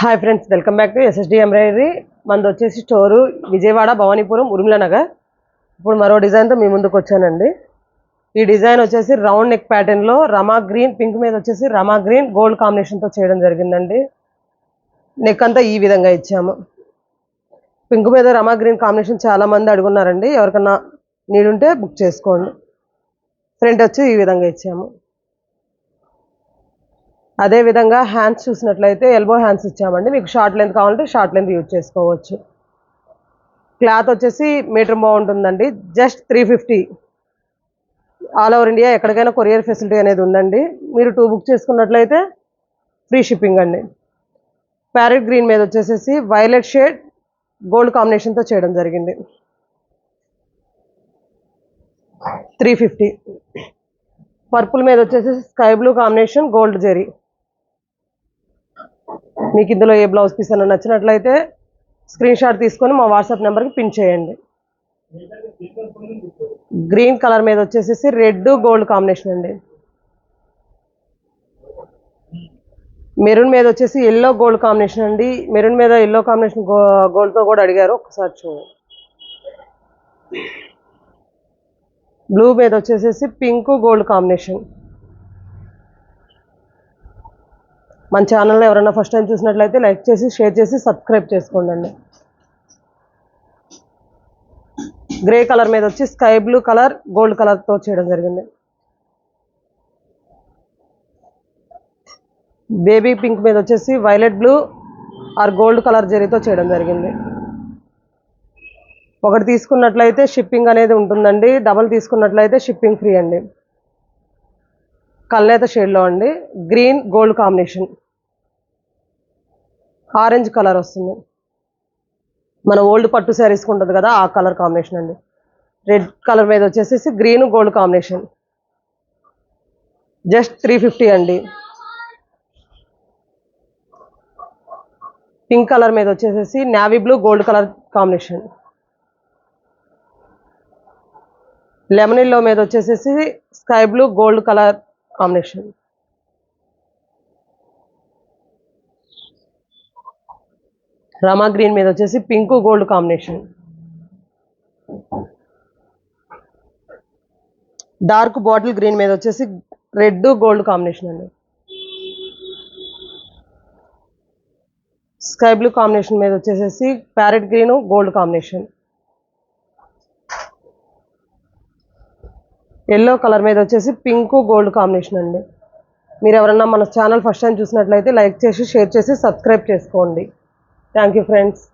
Hi friends, welcome back to SSD embroidery. మనది వచ్చేసి store Vijayawada, Bhavanipuram, Urmila Nagar. ఇప్పుడు మరో డిజైన్తో మీ ముందుకు వచ్చానండి. ఈ డిజైన్ వచ్చేసి రౌండ్ నెక్ ప్యాటర్న్లో రమా గ్రీన్, పింక్ మీద వచ్చేసి రమా గ్రీన్ గోల్డ్ కాంబినేషన్తో చేయడం జరిగిందండి. నెక్ అంతా ఈ విధంగా ఇచ్చాము. పింక్ మీద రమా గ్రీన్ కాంబినేషన్ చాలామంది అడుగున్నారండి. ఎవరికన్నా నీడ్ ఉంటే బుక్ చేసుకోండి. ఫ్రంట్ వచ్చి ఈ విధంగా ఇచ్చాము. అదే విధంగా హ్యాండ్స్ చూసినట్లయితే ఎల్బో హ్యాండ్స్ ఇచ్చామండి. మీకు షార్ట్ లెంత్ కావాలంటే షార్ట్ లెంత్ యూజ్ చేసుకోవచ్చు. క్లాత్ వచ్చేసి మీటర్ బాగుంటుందండి. జస్ట్ 350. ఆల్ ఓవర్ ఇండియా ఎక్కడికైనా కొరియర్ ఫెసిలిటీ అనేది ఉందండి. మీరు 2 బుక్ చేసుకున్నట్లయితే ఫ్రీ షిప్పింగ్ అండి. ప్యారెట్ గ్రీన్ మీద వచ్చేసేసి వైలెట్ షేడ్ గోల్డ్ కాంబినేషన్తో చేయడం జరిగింది. 350. పర్పుల్ మీద వచ్చేసి sky blue combination gold zari. మీకు ఇందులో ఏ బ్లౌజ్ పీస్ అన్న నచ్చినట్లయితే స్క్రీన్ షాట్ తీసుకొని మా వాట్సాప్ నెంబర్కి పిన్ చేయండి. గ్రీన్ కలర్ మీద వచ్చేసేసి రెడ్ గోల్డ్ కాంబినేషన్ అండి. మెరూన్ మీద వచ్చేసి ఎల్లో గోల్డ్ కాంబినేషన్ అండి. మెరూన్ మీద ఎల్లో కాంబినేషన్ గోల్డ్తో కూడా అడిగారు, ఒకసారి చూడండి. బ్లూ మీద వచ్చేసేసి పింక్ గోల్డ్ కాంబినేషన్. మన ఛానల్లో ఎవరైనా ఫస్ట్ టైం చూసినట్లయితే లైక్ చేసి, షేర్ చేసి, సబ్స్క్రైబ్ చేసుకోండి. గ్రే కలర్ మీద వచ్చి స్కై బ్లూ కలర్ గోల్డ్ కలర్తో చేయడం జరిగింది. బేబీ పింక్ మీద వచ్చేసి violet blue or gold colour జరీతో చేయడం జరిగింది. ఒకటి తీసుకున్నట్లయితే షిప్పింగ్ అనేది ఉంటుందండి. డబల్ తీసుకున్నట్లయితే షిప్పింగ్ ఫ్రీ అండి. కల్నేత షేడ్లో అండి. Green gold combination, orange colour వస్తుంది. మన ఓల్డ్ పట్టు శారీస్కి ఉంటుంది కదా, ఆ కలర్ కాంబినేషన్ అండి. రెడ్ కలర్ మీద వచ్చేసి గ్రీన్ గోల్డ్ కాంబినేషన్. జస్ట్ 350 అండి. పింక్ కలర్ మీద వచ్చేసేసి navy blue gold colour combination. Lemon yellow మీద వచ్చేసేసి sky blue gold colour combination. Rama green మీద వచ్చేసి pink gold combination. Dark bottle green మీద వచ్చేసి రెడ్ గోల్డ్ కాంబినేషన్ అండి. స్కై బ్లూ కాంబినేషన్ మీద వచ్చేసేసి parrot green gold combination. Yellow colour మీద వచ్చేసి పింక్ గోల్డ్ కాంబినేషన్ అండి. మీరు ఎవరన్నా మన ఛానల్ ఫస్ట్ టైం చూసినట్లయితే లైక్ చేసి, షేర్ చేసి, సబ్స్క్రైబ్ చేసుకోండి. Thank you friends.